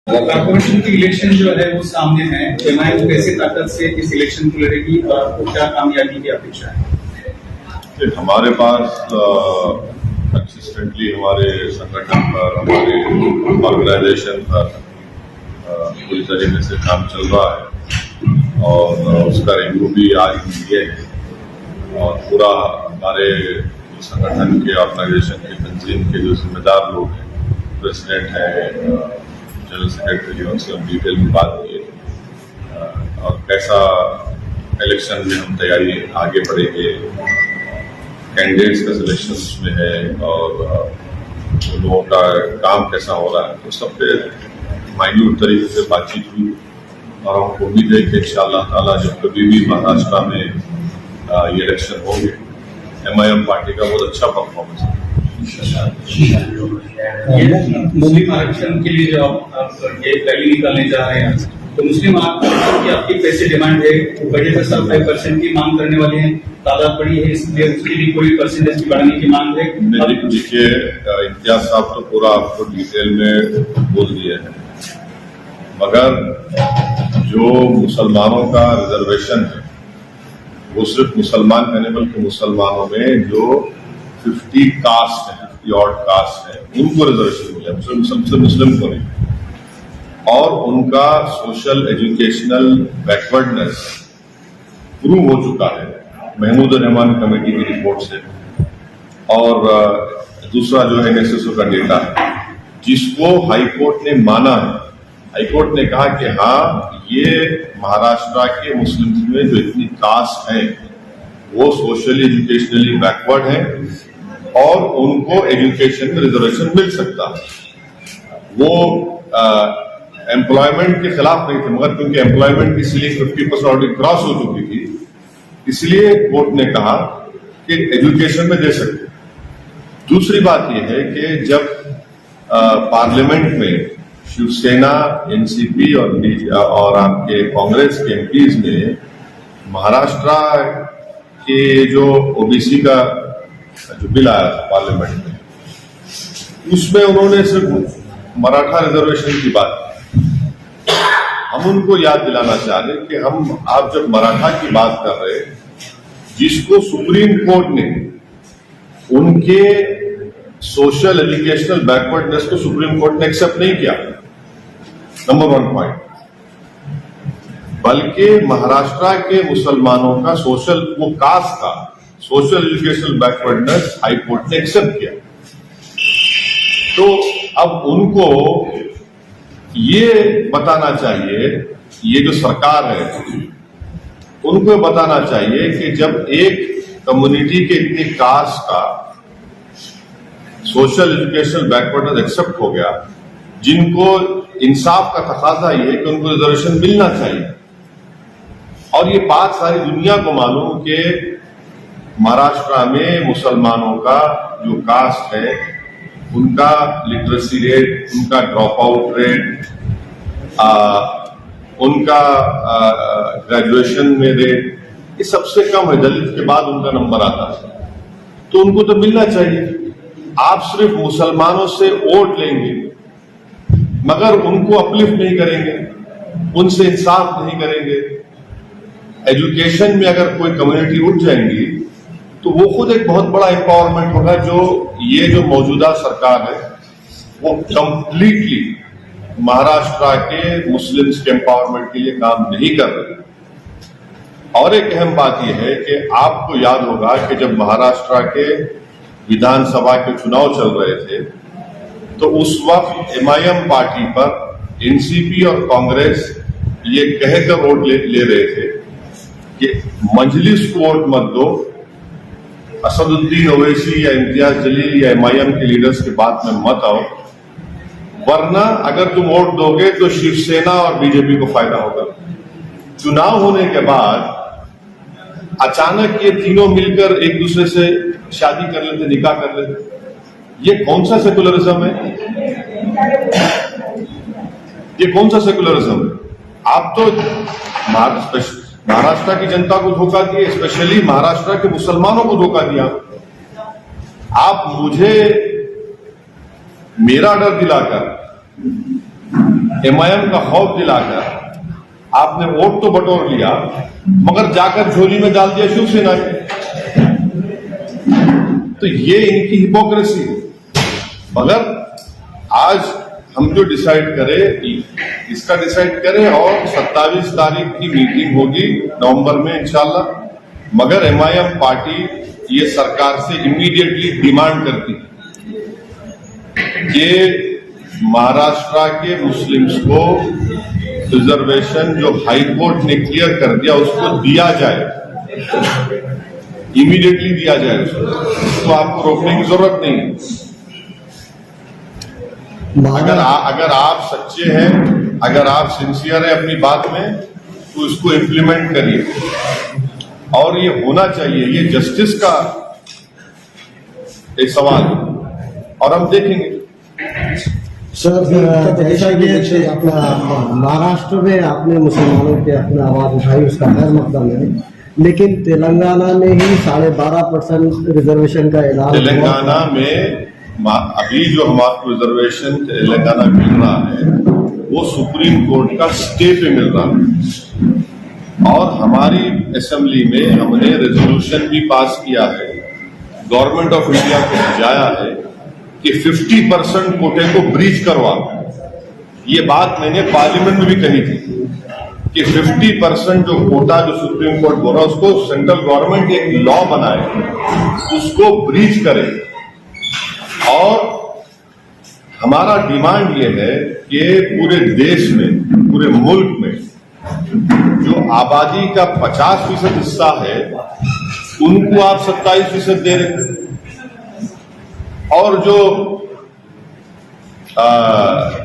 Corporation की election जो है वो सामने है, एमआईएम कैसे ताकत से इस इलेक्शन को लड़ेगी और आपको क्या कामयाबी की अपेक्षा है? हमारे पास कंसिस्टेंटली हमारे संगठन पर, हमारे ऑर्गेनाइजेशन पर पूरी तरीके से काम चल रहा है और उसका रिव्यू भी आज दिए है और पूरा हमारे संगठन के ऑर्गेनाइजेशन के तंजीम के जो जिम्मेदार लोग हैं, प्रेसिडेंट हैं, जनरल सेक्रेटरी, उनसे हम डिटेल में बात किए और कैसा इलेक्शन में हम तैयारी आगे बढ़ेंगे, कैंडिडेट्स का सिलेक्शन उसमें है और उन लोगों का काम कैसा हो रहा है, तो सब पे माइन्यूट तरीके से बातचीत हुई और हमको उम्मीद है कि इंशाअल्लाह ताला जब कभी भी महाराष्ट्र में ये इलेक्शन होंगे, एमआईएम पार्टी का बहुत अच्छा परफॉर्मेंस है। मुस्लिम आरक्षण के लिए जो आप ये रैली निकालने जा रहे हैं, तो मुस्लिम आरक्षण की आपकी कैसे डिमांड है? बजट में सब 5% की मांग करने वाले हैं, तादाद बड़ी है, इसलिए उसके लिए कोई परसेंटेज की बढ़ाने की मांग है। देखिए, इम्तियाज साहब तो पूरा आपको डिटेल में बोल दिए हैं, मगर जो मुसलमानों का रिजर्वेशन है वो सिर्फ मुसलमान का नहीं बल्कि मुसलमानों में जो 50 कास्ट है, 50 ऑड कास्ट है, उनको रिजर्वेशन मिला, मुस्लिम को नहीं। और उनका सोशल एजुकेशनल बैकवर्डनेस प्रूव हो चुका है महमूद रहमान कमेटी की रिपोर्ट से। और दूसरा जो है एनएसएसओ का डेटा है, जिसको हाईकोर्ट ने माना है। हाईकोर्ट ने कहा कि हाँ, ये महाराष्ट्र के मुस्लिम में जो इतनी कास्ट है वो सोशली एजुकेशनली बैकवर्ड है और उनको एजुकेशन में रिजर्वेशन मिल सकता है। वो एम्प्लॉयमेंट के खिलाफ नहीं थे, मगर क्योंकि एम्प्लॉयमेंट की सीलिंग 50% ऑलरेडी क्रॉस हो चुकी थी, इसलिए कोर्ट ने कहा कि एजुकेशन में दे सकते। दूसरी बात यह है कि जब पार्लियामेंट में शिवसेना, एनसीपी और आपके कांग्रेस के एमपीज ने महाराष्ट्र के जो ओबीसी का जो बिल आया था पार्लियामेंट में, उसमें उन्होंने सिर्फ मराठा रिजर्वेशन की बात की। हम उनको याद दिलाना चाह रहे कि आप जब मराठा की बात कर रहे, जिसको सुप्रीम कोर्ट ने उनके सोशल एजुकेशनल बैकवर्डनेस को सुप्रीम कोर्ट ने एक्सेप्ट नहीं किया, नंबर 1 पॉइंट, बल्कि महाराष्ट्र के मुसलमानों का सोशल, वो कास्ट का social educational backwardness high court ने एक्सेप्ट किया। तो अब उनको ये बताना चाहिए, ये जो सरकार है उनको बताना चाहिए कि जब एक कम्युनिटी के इतनी कास्ट का सोशल एजुकेशनल बैकवर्डनेस एक्सेप्ट हो गया, जिनको इंसाफ का तकाजा ये है कि उनको रिजर्वेशन मिलना चाहिए। और ये बात सारी दुनिया को मालूम कि महाराष्ट्र में मुसलमानों का जो कास्ट है, उनका लिटरेसी रेट, उनका ड्रॉप आउट रेट, उनका ग्रेजुएशन में रेट, ये सबसे कम है। दलित के बाद उनका नंबर आता है, तो उनको तो मिलना चाहिए। आप सिर्फ मुसलमानों से वोट लेंगे मगर उनको अपलिफ्ट नहीं करेंगे, उनसे इंसाफ नहीं करेंगे। एजुकेशन में अगर कोई कम्युनिटी उठ जाएंगी तो वो खुद एक बहुत बड़ा एम्पावरमेंट होगा। ये जो मौजूदा सरकार है वो कंप्लीटली महाराष्ट्र के मुस्लिम्स के एम्पावरमेंट के लिए काम नहीं कर रहे। और एक अहम बात यह है कि आपको याद होगा कि जब महाराष्ट्र के विधानसभा के चुनाव चल रहे थे तो उस वक्त एमआईएम पार्टी पर एनसीपी और कांग्रेस ये कहकर वोट ले रहे थे कि मजलिस को वोट मत दो, असदुद्दीन ओवैसी या इम्तियाज जलील या एमआईएम के लीडर्स की बात में मत आओ, वरना अगर तुम वोट दोगे तो शिवसेना और बीजेपी को फायदा होगा। चुनाव होने के बाद अचानक ये तीनों मिलकर एक दूसरे से शादी कर लेते, निकाह कर लेते। ये कौन सा सेकुलरिज्म है? ये कौन सा सेकुलरिज्म है? आप तो महाराष्ट्र की जनता को धोखा दिए, स्पेशली महाराष्ट्र के मुसलमानों को धोखा दिया। आप मुझे मेरा डर दिलाकर MIM का खौफ दिलाकर आपने वोट तो बटोर लिया, मगर जाकर झोली में डाल दिया शिवसेना के। तो ये इनकी हिपोक्रेसी है। मगर आज हम जो डिसाइड करें इसका डिसाइड करें, और 27 तारीख की मीटिंग होगी नवंबर में इंशाल्लाह। मगर MIM पार्टी ये सरकार से इमीडिएटली डिमांड करती है कि महाराष्ट्र के मुस्लिम्स को रिजर्वेशन जो हाई कोर्ट ने क्लियर कर दिया उसको दिया जाए, इमीडिएटली दिया जाए उसको। तो आपको रोकने की जरूरत नहीं है। अगर आप सच्चे हैं, अगर आप सिंसियर हैं अपनी बात में, तो इसको इम्प्लीमेंट करिए। और ये होना चाहिए, ये जस्टिस का एक सवाल है, और हम देखेंगे। सर, जैसा कि अपना महाराष्ट्र में आपने मुसलमानों के अपने आवाज उठाई, उसका खैर मकदम है, लेकिन तेलंगाना में ही 12.5% रिजर्वेशन का ऐलान। तेलंगाना में अभी जो हमारे रिजर्वेशन तेलंगाना मिल रहा है वो सुप्रीम कोर्ट का स्टे पे मिल रहा है, और हमारी असेंबली में हमने रेजोल्यूशन भी पास किया है, गवर्नमेंट ऑफ इंडिया को भेजाया है कि 50% कोटे को ब्रीच करवा। ये बात मैंने पार्लियामेंट में भी कही थी कि 50% जो कोटा जो सुप्रीम कोर्ट बोल रहा है उसको सेंट्रल गवर्नमेंट एक लॉ बनाए, उसको ब्रीच करे। और हमारा डिमांड ये है कि पूरे देश में, पूरे मुल्क में जो आबादी का 50% हिस्सा है उनको आप 27% दे रहे, और जो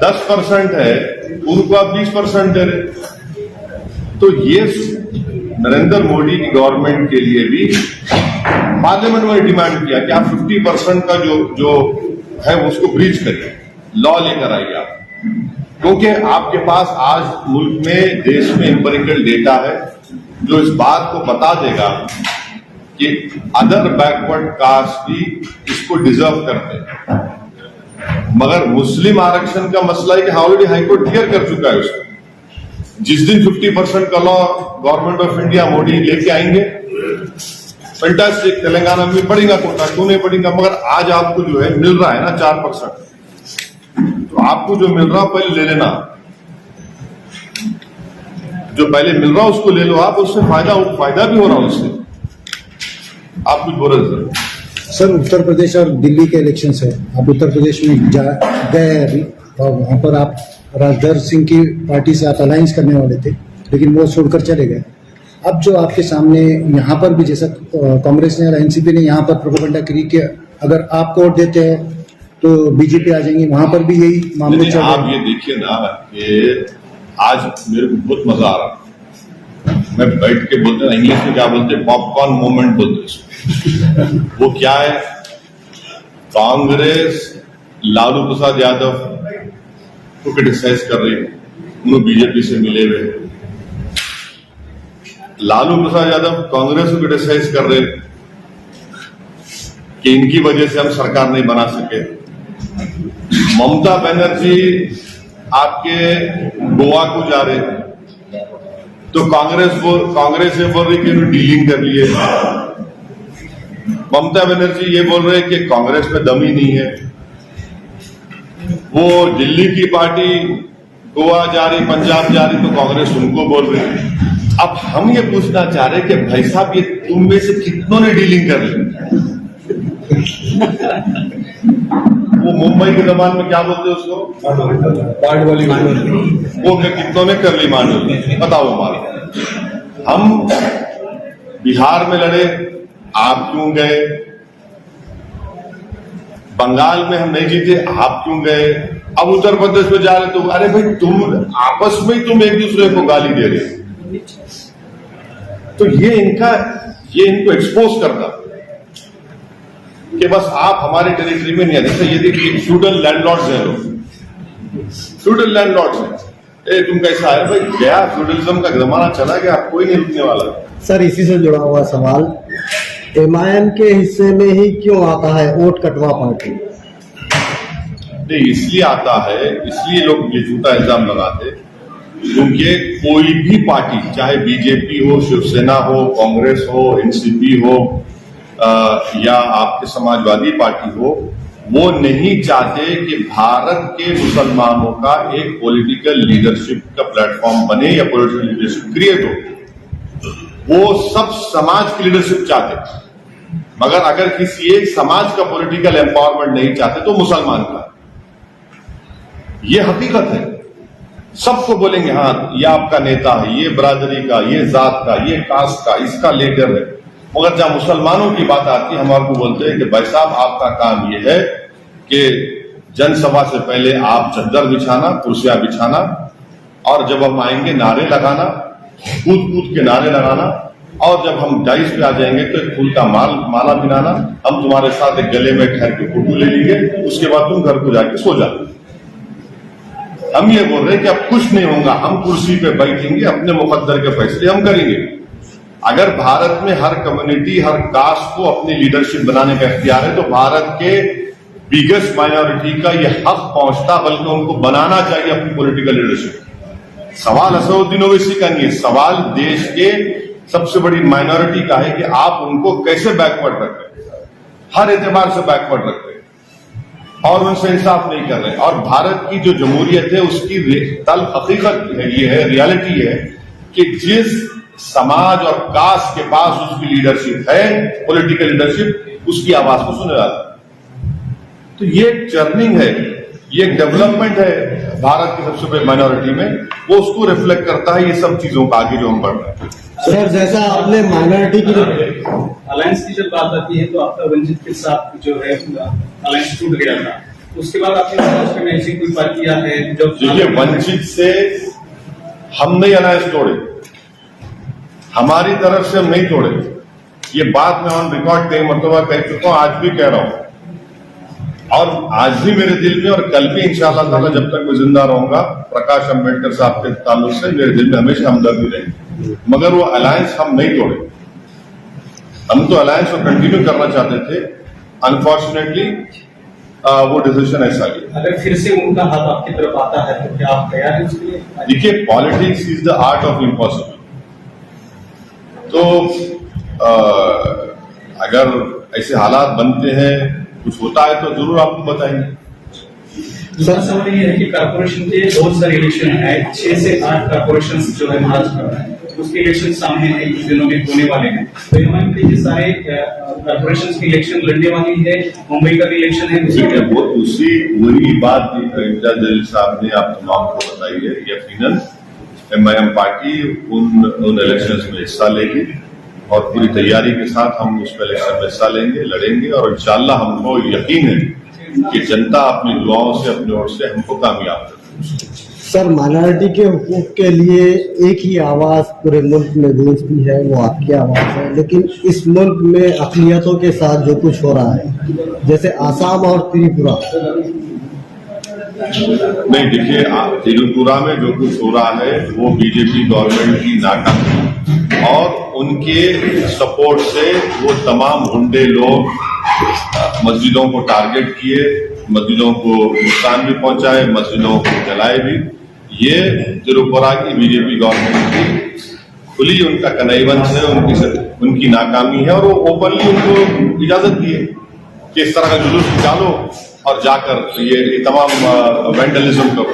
10% है उनको आप 20% दे रहे। तो ये नरेंद्र मोदी की गवर्नमेंट के लिए भी पार्लियामेंट में डिमांड किया कि आप 50% का जो है उसको ब्रीच करिए, लॉ लेकर आइए आप। क्योंकि आपके पास आज मुल्क में, देश में एम्पिरिकल डेटा है जो इस बात को बता देगा कि अदर बैकवर्ड कास्ट भी इसको डिजर्व करते हैं। मगर मुस्लिम आरक्षण का मसला है कि ऑलरेडी हाईकोर्ट क्लियर कर चुका है उसको। जिस दिन 50% का law government of India Modi लेके आएंगे, फैंटास्टिक, तेलंगाना में बढ़ेगा कोटा, क्यों नहीं बढ़ेगा। मगर आज आपको जो है मिल रहा है ना 4%, तो आपको जो मिल रहा पहले ले लेना, जो पहले मिल रहा उसको ले लो आप, उससे फायदा भी हो रहा उससे। आप कुछ बोल रहे थे सर। उत्तर प्रदेश और दिल्ली के इलेक्शन है, आप उत्तर प्रदेश में गए अभी, और वहां पर आप राजधर सिंह की पार्टी से आप अलायंस करने वाले थे, लेकिन वो छोड़कर चले गए। अब जो आपके सामने यहाँ पर भी, जैसा कांग्रेस ने और एनसीपी ने यहाँ पर प्रोपेगेंडा करी कि अगर आप वोट देते हैं तो बीजेपी आ जाएंगे, वहां पर भी यही मामले चल रहे हैं। आप ये देखिए ना कि आज मेरे को बहुत मजा आ रहा, मैं बैठ के बोलते हैं, इंग्लिश में क्या बोलते हैं, पॉपकॉर्न मोमेंट बोलते हैं। वो क्या है, कांग्रेस लालू प्रसाद यादव को क्रिटिसाइज कर रही है, उन्होंने बीजेपी से मिले हुए। लालू प्रसाद यादव कांग्रेस को क्रिटिसाइज कर रहे कि इनकी वजह से हम सरकार नहीं बना सके। ममता बनर्जी आपके गोवा को जा रहे, तो कांग्रेस ये बोल रही कि डीलिंग कर लिए। ममता बनर्जी ये बोल रहे कि कांग्रेस में दम ही नहीं है। वो दिल्ली की पार्टी गोवा जा रही, पंजाब जा रही, तो कांग्रेस उनको बोल रही। अब हम ये पूछना चाह रहे कि भाई साहब, ये तुम में से कितनों ने डीलिंग कर ली? वो मुंबई के जबान में क्या बोलते हैं उसको, वो कितनों ने कर ली मांडोली, बताओ हमारा। हम बिहार में लड़े, आप क्यों गए? बंगाल में हम नहीं जीते, आप क्यों गए? अब उत्तर प्रदेश में जा रहे, तो अरे भाई तुम आपस में ही तुम एक दूसरे को गाली दे रहे। तो ये इनको एक्सपोज करता कि बस आप हमारे टेरिटरी में नहीं आते। जैसे ये देखिए, फ्यूडल लैंडलॉर्ड्स हैं लोग, फ्यूडल लैंडलॉर्ड्स हैं। तुम कैसा है भाई, गया फ्यूडलिज्म का जमाना चला गया, कोई नहीं रुकने वाला। सर, इसी से जुड़ा हुआ सवाल, MIM के हिस्से में ही क्यों आता है वोट कटवा पार्टी? नहीं, इसलिए आता है, इसलिए लोग ये झूठा इल्जाम लगाते क्योंकि कोई भी पार्टी, चाहे बीजेपी हो, शिवसेना हो, कांग्रेस हो, एनसीपी हो या आपके समाजवादी पार्टी हो, वो नहीं चाहते कि भारत के मुसलमानों का एक पॉलिटिकल लीडरशिप का प्लेटफॉर्म बने या पॉलिटिकल लीडरशिप क्रिएट हो। वो सब समाज की लीडरशिप चाहते, मगर अगर किसी एक समाज का पॉलिटिकल एम्पावरमेंट नहीं चाहते तो मुसलमान का। ये हकीकत है। सबको बोलेंगे हाँ ये आपका नेता है, ये बरादरी का, ये जात का, ये कास्ट का, इसका लीडर है, मगर जहां मुसलमानों की बात आती है हमारे को बोलते हैं कि भाई साहब आपका काम ये है कि जनसभा से पहले आप चद्दर बिछाना, कुर्सियां बिछाना, और जब हम आएंगे नारे लगाना, कूद कूद के नारे लगाना, और जब हम डाइस पे आ जाएंगे तो एक फूल का माला पिनाना, हम तुम्हारे साथ एक गले में ठहर के फोटो ले लेंगे, उसके बाद तुम घर को जाके सो जाओ। हम ये बोल रहे हैं कि अब कुछ नहीं होगा, हम कुर्सी पे बैठेंगे, अपने मुकद्दर के फैसले हम करेंगे। अगर भारत में हर कम्युनिटी, हर कास्ट को अपनी लीडरशिप बनाने का इख्तियार है तो भारत के बिगेस्ट माइनॉरिटी का ये हक पहुंचता, बल्कि उनको बनाना चाहिए अपनी पॉलिटिकल लीडरशिप। सवाल असदुद्दीन ओवैसी का नहीं है, सवाल देश के सबसे बड़ी माइनॉरिटी का है कि आप उनको कैसे बैकवर्ड रख रहे हैं, हर एतबार से बैकवर्ड रख रहे हैं और उनसे इंसाफ नहीं कर रहे। और भारत की जो जमहूरियत है उसकी तल हकीकत है, ये है, रियलिटी है कि जिस समाज और कास्ट के पास उसकी लीडरशिप है, पॉलिटिकल लीडरशिप, उसकी आवाज को सुने जाता है। तो ये एक टर्निंग है, ये एक डेवलपमेंट है भारत की सबसे बड़ी माइनॉरिटी में, वो उसको रिफ्लेक्ट करता है ये सब चीजों का आगे जो हम बढ़ रहे हैं। सर जैसा आपने माइनॉरिटी की अलायंस की जब बात आती है तो आपका वंचित के साथ जो है अलायंस टूट गया था, उसके बाद आपने महाराष्ट्र में ऐसी कोई पार्टियां हैं जब देखिए वंचित से हम नहीं अलायंस तोड़े, हमारी तरफ से हम नहीं तोड़े, ये बात मैं ऑन रिकॉर्ड कई मरतबा कह चुका हूं, आज भी कह रहा हूं, और आज भी मेरे दिल में और कल भी इंशाअल्लाह ताला जब तक मैं जिंदा रहूंगा, प्रकाश अंबेडकर साहब के ताल्लुक से मेरे दिल में हमेशा हमदर्दी रहेगी। मगर वो अलायंस हम नहीं तोड़े, हम तो अलायंस को कंटिन्यू करना चाहते थे, अनफॉर्चुनेटली वो डिसीजन ऐसा लिया। अगर फिर से उनका हाथ आपकी तरफ आता है तो क्या आप तैयार हैं उसके लिए? देखिए politics is the art of impossible, तो अगर ऐसे हालात बनते हैं, कुछ होता है तो जरूर आपको बताएंगे। दूसरा सवाल ये है कि कारपोरेशन के बहुत सारे इलेक्शन है, 6 से 8 कारपोरेशन जो है महाराष्ट्र में, उसके इलेक्शन सामने है, कुछ दिनों में होने वाले हैं। तो ये सारे कारपोरेशन की इलेक्शन लड़ने वाली है, मुंबई का भी इलेक्शन है, वही बात इम्तियाज जलील साहब ने आप तमाम को बताई है। यकीनन एमआईएम पार्टी उन इलेक्शंस में हिस्सा लेगी और पूरी तैयारी के साथ हम उस इलेक्शन में हिस्सा लेंगे, लड़ेंगे, और इंशाअल्लाह हमको यकीन है कि जनता अपनी दुआओं से, अपनी ओर से हमको कामयाब करेगी। सर माइनॉरिटी के हुकूक के लिए एक ही आवाज पूरे मुल्क में गूंजती है, वो आपकी आवाज है, लेकिन इस मुल्क में अक़लियतों के साथ जो कुछ हो रहा है, जैसे आसाम और त्रिपुरा, नहीं देखिए त्रिपुरा में जो कुछ हो रहा है वो बीजेपी गवर्नमेंट की नाकामी और उनके सपोर्ट से वो तमाम गुंडे लोग मस्जिदों को टारगेट किए, मस्जिदों को नुकसान भी पहुंचाए, मस्जिदों को जलाए भी। ये त्रिपुरा की बीजेपी गवर्नमेंट की खुली उनका कन्नाइवेंस है, उनकी नाकामी है, और वो ओपनली उनको इजाजत दी है कि इस तरह का जुलूस निकालो और जाकर ये तमाम वेंडलिज्म करो।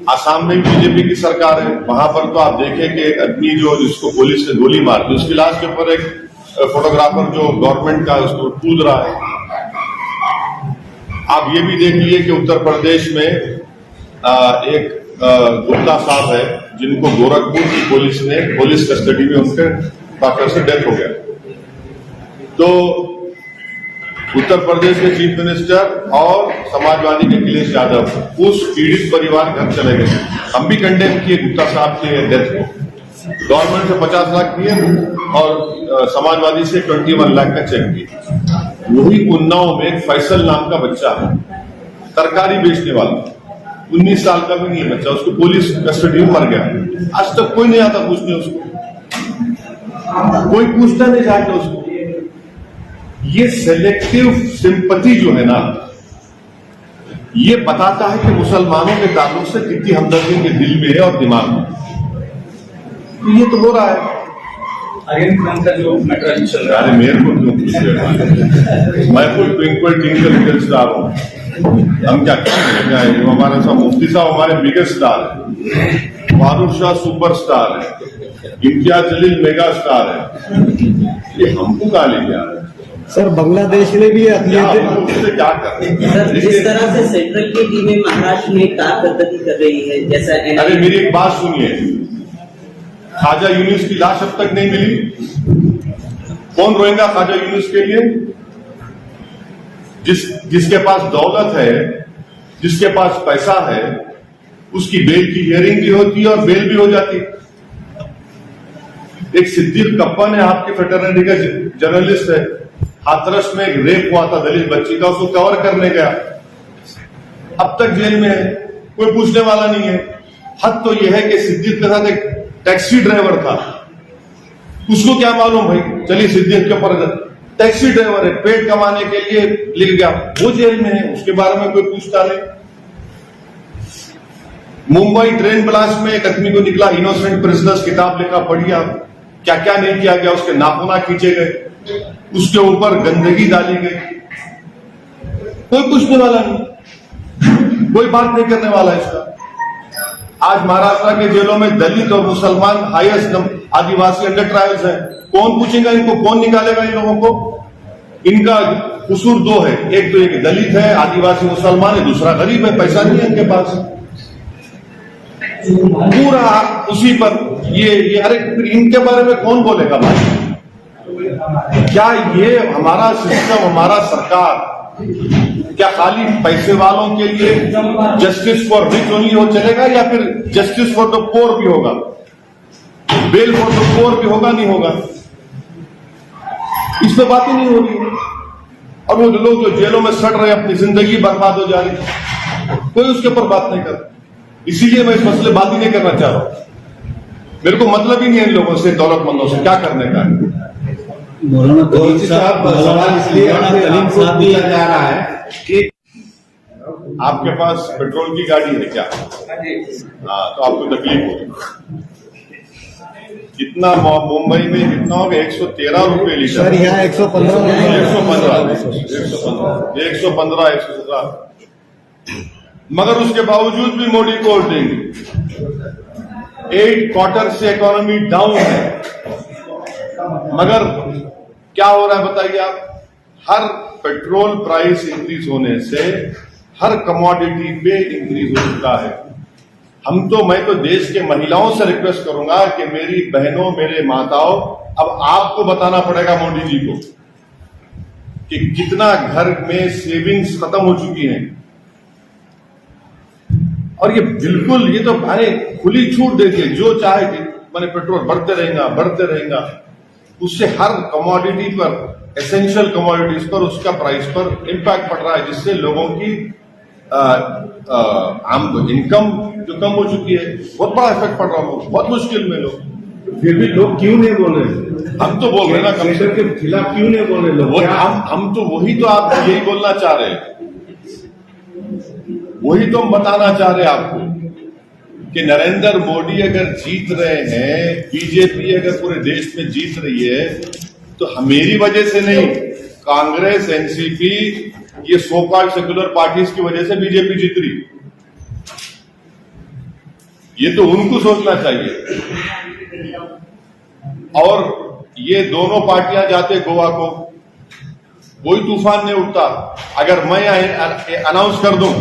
आसाम में बीजेपी की सरकार है, वहां पर तो आप देखें कि एक आदमी जो जिसको पुलिस ने गोली मार दी, उसकी लाश के ऊपर एक फोटोग्राफर जो गवर्नमेंट का उसको कूद रहा है। आप ये भी देख लीजिए कि उत्तर प्रदेश में एक गुप्ता साहब है जिनको गोरखपुर की पुलिस ने पुलिस कस्टडी में उनके डॉक्टर से डेथ हो गया। तो उत्तर प्रदेश के चीफ मिनिस्टर और समाजवादी के अखिलेश यादव उस पीड़ित परिवार घर चले गए। हम भी कंडेम किए गुप्ता साहब के डेथ को, गवर्नमेंट से 50 लाख दिए और समाजवादी से 21 लाख का चेक दिया। वही उन्नाव में फैसल नाम का बच्चा है, तरकारी बेचने वाला, 19 साल का भी नहीं है बच्चा, उसको पुलिस कस्टडी में मर गया। आज तक कोई नहीं आता पूछने उसको, कोई पूछता नहीं जाके उसको। ये सेलेक्टिव सिंपैथी जो है ना, ये बताता है कि मुसलमानों के ताल्लुक से कितनी हमदर्दी के दिल में है और दिमाग में। तो ये तो हो रहा है। आर्यन खान का जो मैटर चल रहा अरे है, मेरे को क्यों पूछ रहे हो? मैं कोई ट्विंकल टिंकल लिटिल स्टार हूं। हम क्या क्या है? हमारा सब मुफ्ती साहब हमारे बिगेस्ट स्टार है, फारूक शाह सुपर स्टार है, इम्तियाज जलील मेगा स्टार है। ये हमको कहा ले गया सर बांग्लादेश ने भी अकलियत उससे क्या कर रहे हैं? सर, जिस तरह से सेंट्रल की टीमें महाराष्ट्र में कारकर्दगी कर रही है, जैसा अरे मेरी एक बात सुनिए, ख्वाजा यूनुस की लाश अब तक नहीं मिली। कौन रोएगा ख्वाजा यूनुस के लिए? जिसके पास दौलत है, जिसके पास पैसा है, उसकी बेल की हियरिंग भी होती है और बेल भी हो जाती है। एक सिद्दीक कप्पन है, आपके फेटर्निटी का जर्नलिस्ट है, हाथरस में एक रेप हुआ था दलित बच्ची का, उसको कवर करने गया, अब तक जेल में है, कोई पूछने वाला नहीं है। हद तो यह है कि सिद्दीक के साथ एक टैक्सी ड्राइवर था, उसको क्या मालूम भाई, चलिए सिद्दीक के ऊपर टैक्सी ड्राइवर है, पेट कमाने के लिए ले गया, वो जेल में है, उसके बारे में कोई पूछता नहीं। मुंबई ट्रेन ब्लास्ट में एक आदमी को निकला इनोसेंट प्रिजनर्स, किताब लिखा, पढ़ी आप, क्या क्या नहीं किया गया, उसके नाखूना खींचे गए, उसके ऊपर गंदगी डाली गई, कोई पूछने वाला नहीं, कोई बात नहीं करने वाला इसका। आज महाराष्ट्र के जेलों में दलित और मुसलमान हाईएस्ट आदिवासी अंडर ट्रायल्स है, कौन पूछेगा इनको, कौन निकालेगा इन लोगों को? इनका कसूर दो है, एक तो एक दलित है, आदिवासी मुसलमान है, दूसरा गरीब है, पैसा नहीं है इनके पास, पूरा उसी पर ये अरे इनके बारे में कौन बोलेगा भाई? क्या ये हमारा सिस्टम, हमारा सरकार क्या खाली पैसे वालों के लिए जस्टिस फॉर रिच ओनली हो चलेगा, या फिर जस्टिस फॉर द पोर भी होगा, बेल फॉर द पोर भी होगा, नहीं होगा? इस पे बात ही नहीं हो रही। और वो लोग जो जेलों में सड़ रहे, अपनी जिंदगी बर्बाद हो जा रही, कोई उसके ऊपर बात नहीं कर। इसीलिए मैं इस मसले बात ही नहीं करना चाह रहा हूं। मेरे को मतलब ही नहीं है इन लोगों से, दौलतमंदों से क्या करने का। मौलाना कलीम साहब, सवाल इसलिए कलीम साहब भी जा रहा है कि आपके पास पेट्रोल की गाड़ी है क्या? हाँ, तो आपको तकलीफ होगी। कितना मुंबई में कितना होगा? 113 रुपए लीटर। सर यहाँ 115 117। मगर उसके बावजूद भी मोदी को वोट देंगे। 8 क्वार्टर से इकोनॉमी डाउन है, मगर क्या हो रहा है बताइए आप? हर पेट्रोल प्राइस इंक्रीज होने से हर कमोडिटी पे इंक्रीज हो चुका है। मैं तो देश के महिलाओं से रिक्वेस्ट करूंगा कि मेरी बहनों, मेरे माताओं, अब आपको बताना पड़ेगा मोदी जी को कि कितना घर में सेविंग्स खत्म हो चुकी हैं। और ये बिल्कुल, ये तो भाई खुली छूट दे दी, जो चाहे कि मैंने पेट्रोल बढ़ते रहेगा, उससे हर कमोडिटी पर, एसेंशियल कमोडिटीज पर, उसका प्राइस पर इम्पैक्ट पड़ रहा है, जिससे लोगों की इनकम जो कम हो चुकी है, बहुत बड़ा इफेक्ट पड़ रहा है, बहुत मुश्किल में लोग। फिर भी लोग क्यों नहीं बोल रहे? हम तो बोल रहे हैं ना, सेंटर के खिलाफ क्यों नहीं बोल रहे लोग? हम तो वही तो आप यही बोलना चाह रहे हैं, वही तो हम बताना चाह रहे हैं आपको कि नरेंद्र मोदी अगर जीत रहे हैं, बीजेपी अगर पूरे देश में जीत रही है, तो मेरी वजह से नहीं, कांग्रेस, एनसीपी, ये सो कॉल्ड सेक्युलर पार्टीज की वजह से बीजेपी जीत रही। ये तो उनको सोचना चाहिए। और ये दोनों पार्टियां जाते गोवा को, कोई तूफान नहीं उठता। अगर मैं अनाउंस कर दूं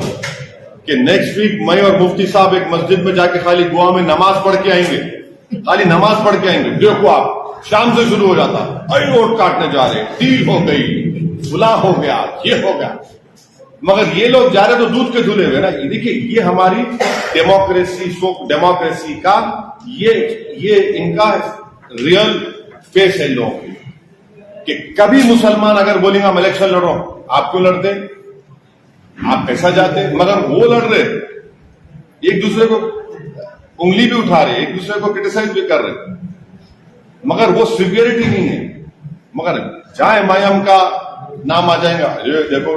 कि नेक्स्ट वीक मैं और मुफ्ती साहब एक मस्जिद में जाके खाली गोवा में नमाज पढ़ के आएंगे, खाली नमाज पढ़ के आएंगे, देखो आप शाम से शुरू हो जाता, अरे वोट काटने जा रहे, डील हो गई, खुला हो गया, ये हो गया। मगर ये लोग जा रहे तो दूध के धुले हुए ना। देखिए, ये हमारी डेमोक्रेसी का ये इनका रियल फेस है लोगों की, कि कभी मुसलमान अगर बोलेंगे हम इलेक्शन लड़ो, आप क्यों लड़ते? आप पैसा जाते, मगर वो लड़ रहे, एक दूसरे को उंगली भी उठा रहे, एक दूसरे को क्रिटिसाइज भी कर रहे, मगर वो सिवियरिटी नहीं है। मगर जाए मयम का नाम आ जाएगा, अरे देखो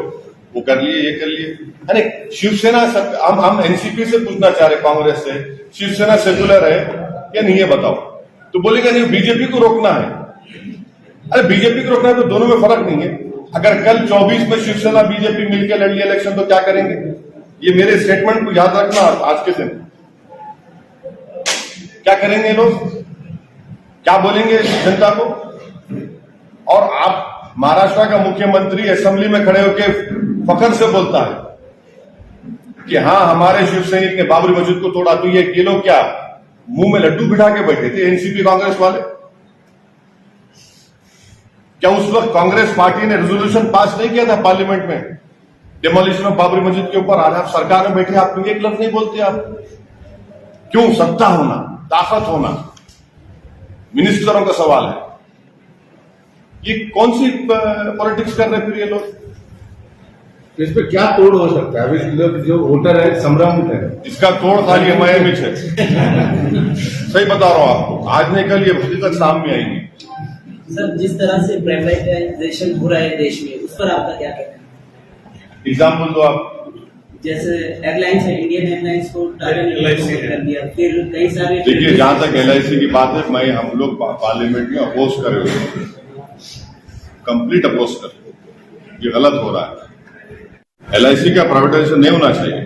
वो कर लिए, ये कर लिए। अरे शिवसेना हम एनसीपी से पूछना चाह रहे, कांग्रेस से, शिवसेना सेकुलर है या नहीं है बताओ, तो बोलेगा नहीं बीजेपी को रोकना है। अरे बीजेपी को रोकना है तो दोनों में फर्क नहीं है। अगर कल 24 में शिवसेना बीजेपी मिलकर लड़ लिया इलेक्शन तो क्या करेंगे? ये मेरे स्टेटमेंट को याद रखना आज के दिन। क्या करेंगे लोग, क्या बोलेंगे जनता को? और आप महाराष्ट्र का मुख्यमंत्री असेंबली में खड़े होकर फखर से बोलता है कि हाँ हमारे शिव सैनिक ने बाबरी मस्जिद को तोड़ा, तो ये लोग क्या मुंह में लड्डू बिठा के बैठे थे एनसीपी कांग्रेस वाले? क्या उस वक्त कांग्रेस पार्टी ने रेजोल्यूशन पास नहीं किया था पार्लियामेंट में डिमोलिशन ऑफ बाबरी मस्जिद के ऊपर? आज आप सरकार में बैठे, आप एक लफ्ज नहीं बोलते आप? क्यों? सत्ता होना, ताकत होना, मिनिस्टरों का सवाल है। ये कौन सी पॉलिटिक्स कर रहे फिर ये लोग? इस पे क्या तोड़ हो सकता है? अभी जो वोटर है संभ्रमित है। इसका तोड़ खाली एमआईएम है। सही बता रहा हूं आपको, आज नहीं कल ये हकीकत सामने आएगी। सर, जिस तरह से प्राइवेटाइजेशन हो रहा है देश में, उस पर आपका क्या कहना है? एग्जाम्पल दो आप। जैसे एयरलाइंस है, इंडियन एयरलाइंस को टाटा ने कर दिया, फिर कई सारे। देखिए, जहां तक एलआईसी की बात है, मैं हम लोग पार्लियामेंट में अपोज कर रहे हैं, कंप्लीट अपोज कर रहे हैं। ये गलत हो रहा है। एलआईसी का प्राइवेटाइजेशन नहीं होना चाहिए।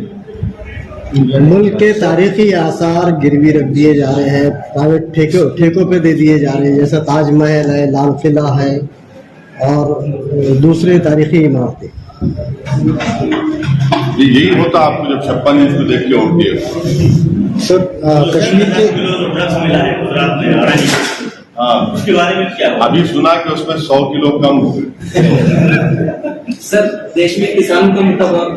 मुल्क के तारीखी आसार गिरवी रख दिए जा रहे हैं, प्राइवेट ठेकों पे दे दिए जा रहे हैं, जैसा ताजमहल है, लाल किला है और दूसरे तारीखी इमारतें। यही होता आपको जब 56 इंच को देख के वोट दिए। सर कश्मीर के ड्रग्स मिला है गुजरात में, हाँ, उसके बारे में क्या? अभी सुना कि उसमें 100 किलो कम हो गए। सर, देश में किसानों का मुद्दा बहुत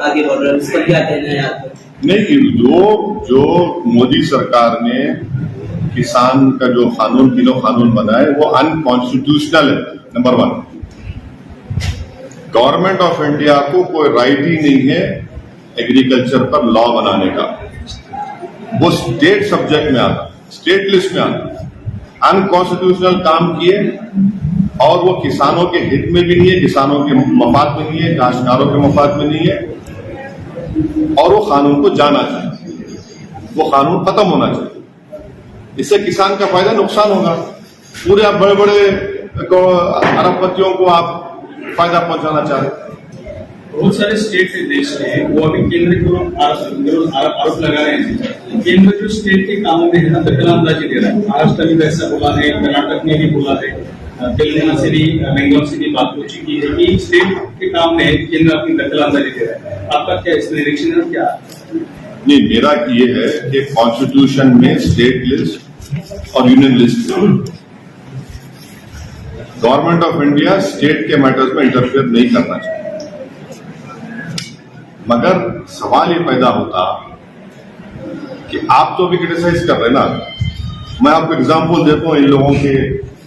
आगे बढ़ रहा है, उस पर क्या कहना है आपको? नहीं, जो मोदी सरकार ने किसान का जो कानून बनाए वो अनकॉन्स्टिट्यूशनल है। नंबर 1, गवर्नमेंट ऑफ इंडिया को कोई राइट ही नहीं है एग्रीकल्चर पर लॉ बनाने का। वो स्टेट सब्जेक्ट में आता, स्टेट लिस्ट में आता। अनकॉन्स्टिट्यूशनल काम किए और वो किसानों के हित में भी नहीं है, किसानों के मफाद में नहीं है, काश्तकारों के मफाद में नहीं है। और वो कानून को जाना चाहिए, वो कानून खत्म होना चाहिए। इससे किसान का फायदा नुकसान होगा। पूरे आप बड़े बड़े अरबपतियों को आप फायदा पहुंचाना चाह रहे। बहुत सारे स्टेट है देश में, वो अभी केंद्र के आरोप लगा रहे हैं। केंद्र जो स्टेट के कामों में है ना दखलंदाजी दे रहा है। महाराष्ट्र में वैसा बोला है, कर्नाटक में भी बोला है, तेलंगाना से भी, बेंगलोर से भी बात हो चुकी है कि स्टेट के काम में केंद्र अपनी दखलंदाजी दे रहा है। आपका क्या इसमें रिएक्शन है? क्या नहीं, मेरा ये है कि कॉन्स्टिट्यूशन में स्टेट लिस्ट और union list, government of India state के मैटर्स में इंटरफेयर नहीं करना चाहिए। मगर सवाल ये पैदा होता कि आप तो अभी क्रिटिसाइज कर रहे ना। मैं आपको एग्जांपल देता हूं इन लोगों के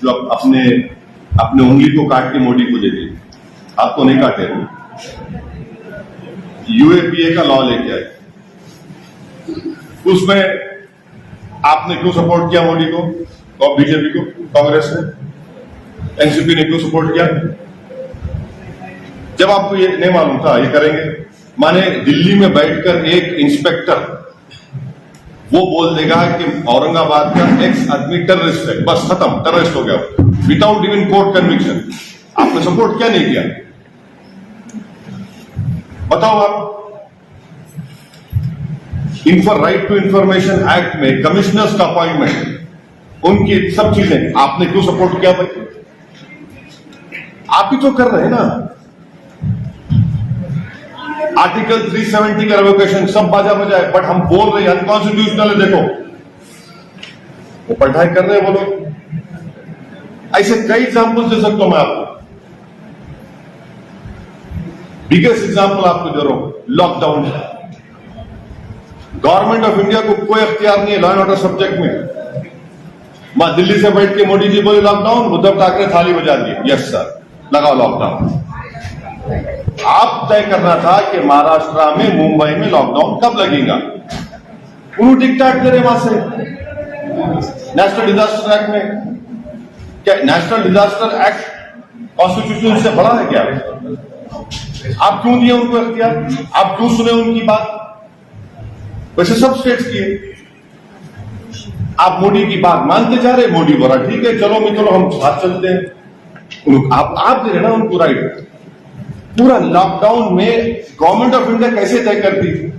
जो अपने उंगली को काट के मोदी को दे दिए, आपको नहीं काटे। यूएपीए का लॉ लेके आए, उसमें आपने क्यों सपोर्ट किया मोदी को और बीजेपी को? कांग्रेस ने, एनसीपी ने क्यों सपोर्ट किया? जब आपको ये नहीं मालूम था ये करेंगे। माने दिल्ली में बैठकर एक इंस्पेक्टर वो बोल देगा कि औरंगाबाद का एक्स आदमी टेररिस्ट है, बस खत्म, टेररिस्ट हो गया विदाउट इवन कोर्ट कन्विक्शन। आपने सपोर्ट क्या नहीं किया? बताओ आप। राइट टू इंफॉर्मेशन एक्ट में कमिश्नर्स का अपॉइंटमेंट, उनकी सब चीजें आपने क्यों सपोर्ट किया भाई? आप ही तो कर रहे हैं ना। आर्टिकल 370 का रेवोकेशन सब बाजा बजाए, बट हम बोल रहे हैं अनकॉन्स्टिट्यूशनल है। देखो वो पढ़ाई कर रहे हैं वो लोग। ऐसे कई एग्जाम्पल दे सकता हूं मैं आपको। बिगेस्ट एग्जाम्पल आपको दे रहा हूं, लॉकडाउन। गवर्नमेंट ऑफ इंडिया को कोई अख्तियार नहीं है लॉ एंड ऑर्डर सब्जेक्ट में। वहां दिल्ली से बैठ के मोदी जी बोले लॉकडाउन, उद्धव ठाकरे थाली बजा दिए, यस सर लगाओ लॉकडाउन। आप तय करना था कि महाराष्ट्र में, मुंबई में लॉकडाउन कब लगेगा। उन्होंने डिक्टेट करे वहां से नेशनल डिजास्टर एक्ट में। क्या नेशनल डिजास्टर एक्ट कॉन्स्टिट्यूशन से बड़ा है क्या? आप क्यों दिए उनको इख्तियार? आप क्यों सुने उनकी बात? वैसे सब स्टेट्स किए। आप मोदी की बात मानते जा रहे, मोदी बोला ठीक है चलो मित्रों हम साथ चलते हैं। आप दे रहे ना उनको राइट। पूरा लॉकडाउन में गवर्नमेंट ऑफ इंडिया कैसे तय करती थी?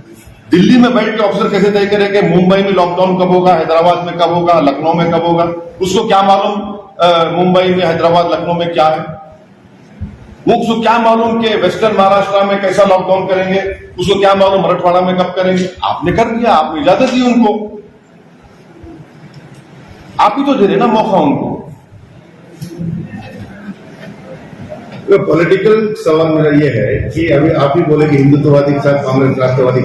दिल्ली में बैठ के ऑफिसर कैसे तय करे कि मुंबई में लॉकडाउन कब होगा, हैदराबाद में कब होगा, लखनऊ में कब होगा? उसको क्या मालूम मुंबई में, हैदराबाद, लखनऊ में क्या है? वो उसको क्या मालूम कि वेस्टर्न महाराष्ट्र में कैसा लॉकडाउन करेंगे? उसको क्या मालूम मराठवाड़ा में कब करेंगे? आपने कर दिया, आपने इजाजत दी उनको। आप ही तो दे रहे ना मौका उनको। पॉलिटिकल सवाल मेरा ये है कि अभी आप ही बोले कि हिंदुत्ववादी के साथ कांग्रेस राष्ट्रवादी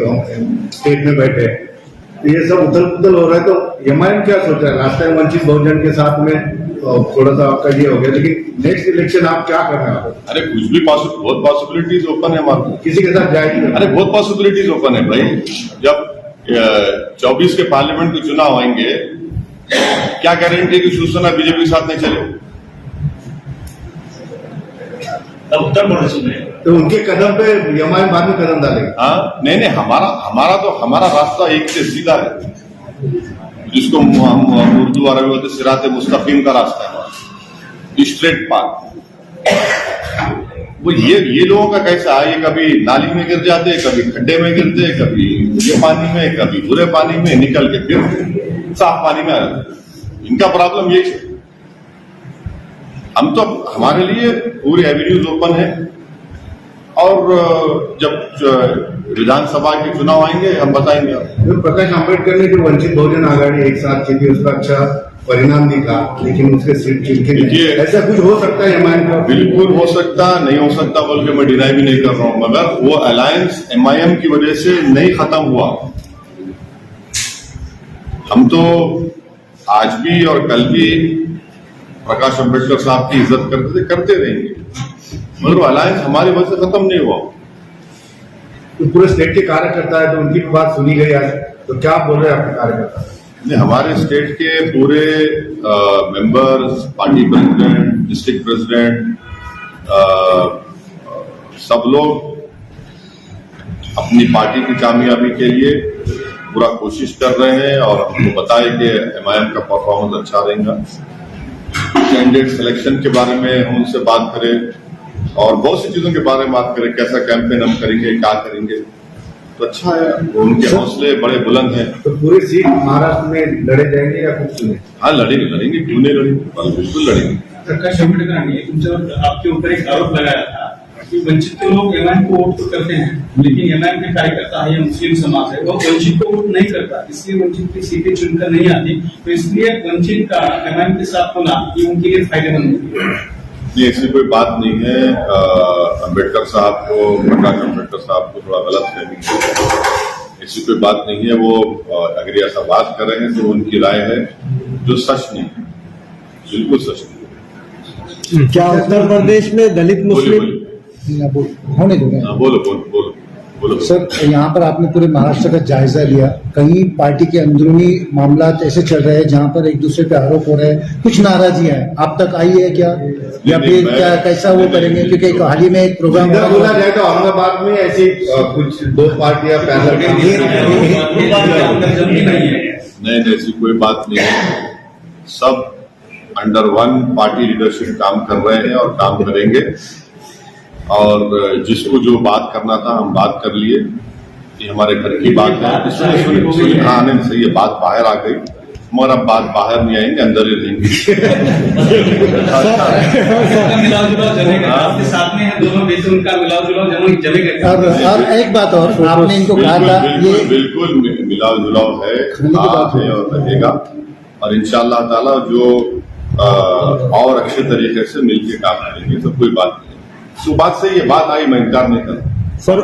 स्टेट में बैठे, तो ये सब उथल पुथल हो रहा है, तो एमआईएम क्या सोच रहा है? लास्ट टाइम वंचित बहुजन के साथ में थोड़ा सा आपका ये हो गया, लेकिन नेक्स्ट इलेक्शन आप क्या कर रहे हैं? अरे कुछ भी बहुत पॉसिबिलिटीज ओपन है हमारे। किसी के साथ जाएगी? अरे बहुत पॉसिबिलिटीज ओपन है भाई। जब 24 के पार्लियामेंट के चुनाव आएंगे, क्या गारंटी कि शिवसेना बीजेपी के साथ नहीं चले? उत्तर प्रदेश में तो उनके कदम पे एमआईएम बाद में कदम डालेगी? हाँ नहीं, हमारा रास्ता एक से सीधा है, जिसको हम उर्दू अरबी बोलते सिराते मुस्तकीम का रास्ता है, स्ट्रेट पाथ। वो ये लोगों का कैसा है, ये कभी नाली में गिर जाते, कभी खड्डे में गिरते, कभी ये पानी में, कभी बुरे पानी में, निकल के फिर साफ पानी में आ जाते। इनका प्रॉब्लम यही है। हम तो हमारे लिए पूरी एवेन्यूज ओपन है, और जब विधानसभा के चुनाव आएंगे हम बताएंगे आपको। प्रकाश आंबेडकर ने जो वंचित बहुजन आघाड़ी एक साथ चली, उसका अच्छा परिणाम दिखा, लेकिन उसके सीट चिनके देखिए, ऐसा कुछ हो सकता है एमआईएम का? बिल्कुल हो सकता, नहीं हो सकता बोल के मैं डिनाई भी नहीं कर रहा हूं, मगर वो अलायंस एमआईएम की वजह से नहीं खत्म हुआ। हम तो आज भी और कल भी प्रकाश अम्बेडकर साहब की इज्जत करते रहेंगे, मगर वो अलायंस हमारी वजह से खत्म नहीं हुआ। तो पूरे स्टेट के कार्यकर्ता है, तो उनकी भी बात सुनी गई आज, तो क्या बोल रहे हैं आपके कार्यकर्ता? नहीं, हमारे स्टेट के पूरे members, party president, district president, सब लोग अपनी पार्टी की कामयाबी के लिए पूरा कोशिश कर रहे हैं, और हमको बताए कि एमआईएम का परफॉर्मेंस अच्छा रहेगा। कैंडिडेट सिलेक्शन के बारे में हम उनसे बात करें, और बहुत सी चीजों के बारे में बात करें, कैसा कैंपेन हम करेंगे, क्या करेंगे, तो अच्छा है। उनके हौसले बड़े बुलंद हैं। तो पूरी सीट महाराष्ट्र में लड़े जाएंगे या कुछ सुने? हाँ लड़ेंगे, क्यों नहीं लड़ेंगे, बिल्कुल लड़ेंगे। प्रकाश आंबेडकर ने आपके ऊपर एक आरोप लगाया था कि वंचित के लोग एमआईएम को वोट तो करते हैं, लेकिन एमआईएम के कार्यकर्ता है या मुस्लिम समाज है, वो वंचित को वोट नहीं करता, इसलिए वंचित की सीटें चुनकर नहीं आती, तो इसलिए वंचित का एमआईएम के साथ होना ये उनके लिए फायदेमंद है। नहीं, ऐसी कोई बात नहीं है। अम्बेडकर साहब को, प्रकाश अम्बेडकर साहब को थोड़ा गलत फहमी है, ऐसी कोई बात नहीं है। वो अगर ऐसा बात कर रहे हैं तो उनकी राय है, जो सच नहीं है, बिल्कुल सच नहीं है। क्या उत्तर प्रदेश में दलित मुस्लिम होने दो? बोलो सर, यहाँ पर आपने पूरे महाराष्ट्र का जायजा लिया, कहीं पार्टी के अंदरूनी मामला ऐसे चल रहे हैं जहाँ पर एक दूसरे पे आरोप हो रहे हैं, कुछ नाराजियां हैं, आप तक आई है क्या, या फिर क्या कैसा वो करेंगे? क्योंकि हाल ही में एक प्रोग्राम बोला जाए तो औरंगाबाद में ऐसी कुछ दो पार्टियां नहीं, ऐसी कोई बात नहीं है। सब अंडर वन पार्टी लीडरशिप काम कर रहे हैं और काम करेंगे, और जिसको जो बात करना था हम बात कर लिए। ये हमारे घर की बात है। सुनिए, हाँ नहीं सही है, बात बाहर आ गई, मगर अब बात बाहर नहीं आएंगे, अंदर ही रहेंगे। मिलाव जुलाव जमेगा, आपके साथ में है दोनों देशों, उनका मिलाव जुलाव जमेगा। और एक बात और, आपने इनको कहा था ये बिल्कुल मिलाव जुलाव है, और रहेगा, और इंशाअल्लाह ताला जो और अच्छे तरीके से मिलकर काम करेंगे, तो कोई बात नहीं। सो बात सही है, बात आई, मैं इनकार नहीं कर। सर,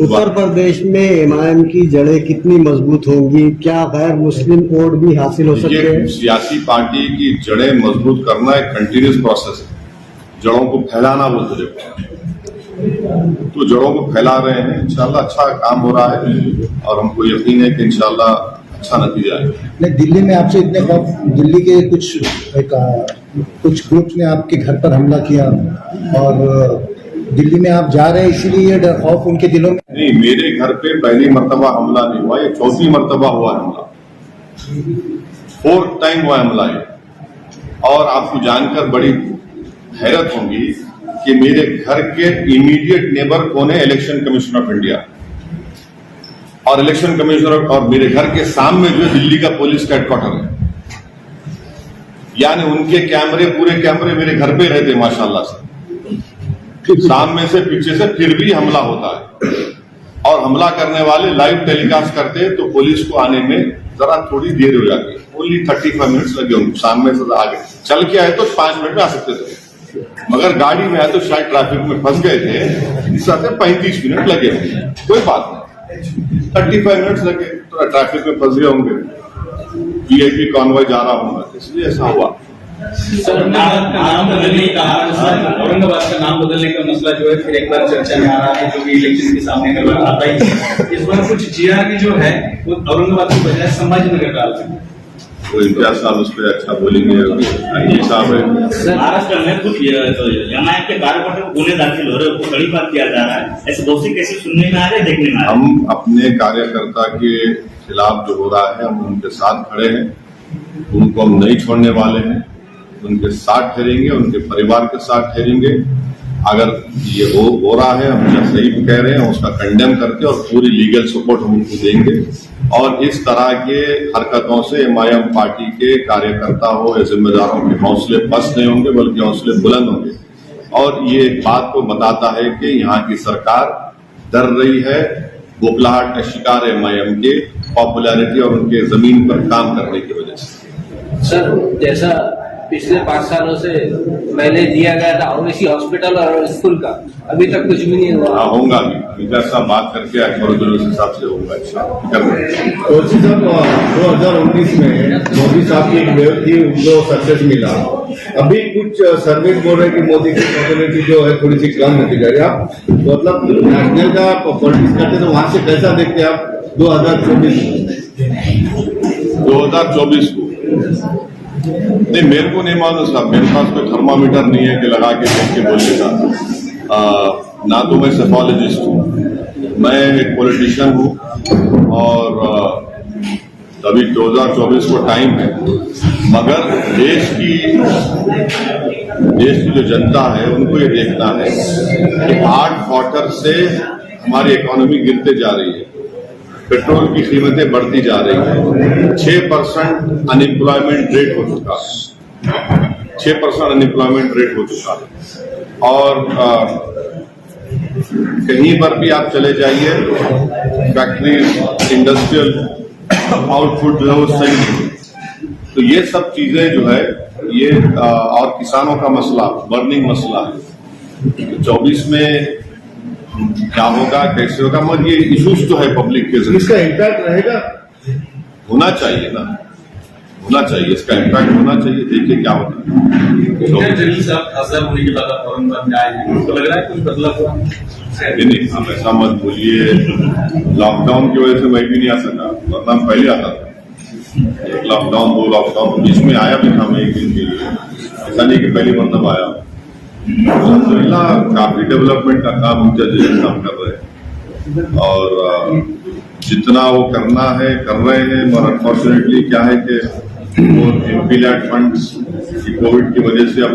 उत्तर प्रदेश में एमआईएम की जड़ें कितनी मजबूत होंगी? क्या गैर मुस्लिम वोट भी हासिल हो सकते हैं? सियासी पार्टी की जड़ें मजबूत करना एक कंटिन्यूस प्रोसेस है। जड़ों को फैलाना बोलते हैं, तो जड़ों को फैला रहे हैं। इंशाल्लाह अच्छा काम हो रहा है, और हमको यकीन है कि इंशाल्लाह अच्छा नतीजा है। नहीं, दिल्ली में आपसे इतने खौफ, दिल्ली के कुछ ग्रुप्स ने आपके घर पर हमला किया और दिल्ली में आप जा रहे हैं, इसीलिए ये खौफ उनके दिलों में। नहीं, मेरे घर पे पहली मर्तबा हमला नहीं हुआ, ये चौथी मर्तबा हुआ हमला, 4th टाइम हुआ हमला ये। और आपको जानकर बड़ी हैरत होगी कि मेरे घर के इमीडिएट नेबर कौन है? Election commission of India. और इलेक्शन कमिश्नर और मेरे घर के सामने जो दिल्ली का पुलिस का हेडक्वार्टर है, यानी उनके कैमरे, पूरे कैमरे मेरे घर पे रहते माशाल्लाह से, सामने से पीछे से, फिर भी हमला होता है। और हमला करने वाले लाइव टेलीकास्ट करते हैं तो पुलिस को आने में जरा थोड़ी देर हो जाती है, ओनली 35 मिनट्स लगे उनको, सामने से आगे चल के आए तो 5 मिनट में आ सकते थे, मगर गाड़ी में आए तो शायद ट्रैफिक में फंस गए थे, इस तरह से 35 मिनट लगे होंगे, कोई बात नहीं, 35 मिनट्स लगे तो ट्रैफिक में फंस गए होंगे, वीआईपी कॉन्वॉय जा रहा होगा, इसलिए ऐसा हुआ। सर, औरंगाबाद का नाम बदलने का मसला जो है फिर एक बार चर्चा में आ रहा है, जो भी इलेक्शन के सामने नजर आता ही। इस बार कुछ जीआर जो है वो औरंगाबाद की बजाय संभाजीनगर डाल रहे हैं। वो इम्तियाज साहब उस पर अच्छा बोलेंगे, साहब है। महाराष्ट्र में कुछ एमआईएम के कार्यकर्ताओं को गुने दाखिल हो रहे हैं, बड़ी बात किया जा रहा है, ऐसे बहुत सी केसेस सुनने में आ रहे, देखने में आ रहे। हम अपने कार्यकर्ता के खिलाफ जो हो रहा है हम उनके साथ खड़े हैं, उनको हम नहीं छोड़ने वाले हैं, उनके साथ ठहरेंगे, उनके परिवार के साथ ठहरेंगे। अगर ये हो रहा है, हम जब सही कह रहे हैं, उसका कंडेम करके और पूरी लीगल सपोर्ट हम उनको देंगे। और इस तरह के हरकतों से एमआईएम पार्टी के कार्यकर्ता हो या जिम्मेदारों के हौसले पस्त नहीं होंगे, बल्कि हौसले बुलंद होंगे। और ये बात को बताता है कि यहाँ की सरकार डर रही है, बोखलाहट का शिकार है एमआईएम के पॉपुलैरिटी और उनके जमीन पर काम करने की वजह से। सर, जैसा पिछले 5 सालों से मैंने दिया गया था ओवैसी हॉस्पिटल और स्कूल का, अभी तक कुछ भी नहीं हुआ। हाँ, होगा भी, जैसा बात करके उस हिसाब से होगा। कोची साहब, 2019 में मोदी साहब की एक वेव थी, उनको सक्सेस मिला। अभी कुछ सर्वे बोल रहे कि मोदी की पॉपुलरिटी जो है थोड़ी सी कम होती जा रही है। आप मतलब नेशनल का पॉलिटिक्स करते तो वहां से कैसा देखते हैं आप 2024 को? नहीं, मेरे को नहीं मालूम साहब, मेरे पास कोई थर्मामीटर नहीं है कि लगा के देख के बोलने का। ना तो मैं सेफोलॉजिस्ट हूँ, मैं एक पॉलिटिशियन हूँ और अभी 2024 को टाइम है, मगर देश की जो जनता है उनको ये देखना है कि 8 क्वार्टर से हमारी इकोनॉमी गिरते जा रही है, पेट्रोल की कीमतें बढ़ती जा रही है, 6% अनएम्प्लॉयमेंट रेट हो चुका है, 6% अनएम्प्लॉयमेंट रेट हो चुका है। और कहीं पर भी आप चले जाइए, फैक्ट्री, इंडस्ट्रियल आउटपुट जो है वो सही नहीं। तो ये सब चीजें जो है ये और किसानों का मसला, बर्निंग मसला है। 24 में क्या होगा, कैसे होगा, मगर ये इश्यूज तो है पब्लिक के, इसका इम्पैक्ट रहेगा, होना चाहिए ना, होना चाहिए, इसका इम्पैक्ट होना चाहिए। देखिए क्या होता है। जलील साहब खासदार होने के बाद आप औरंगाबाद में आए हैं, तो लग रहा है कुछ बदलाव हुआ? नहीं, आप ऐसा मत बोलिए, लॉकडाउन की वजह से मैं भी नहीं आ सका, वरना पहले आता था। एक लॉकडाउन, 2 लॉकडाउन बीच में आया भी था मैं एक दिन के लिए, ऐसा नहीं कि पहली मतलब आया। अल्हम्दुलिल्लाह काफी डेवलपमेंट का काम हम काम कर रहे हैं और जितना वो करना है कर रहे हैं। और अनफॉर्चुनेटली क्या है कि वो एमपीलैट फंड्स कोविड की वजह से अब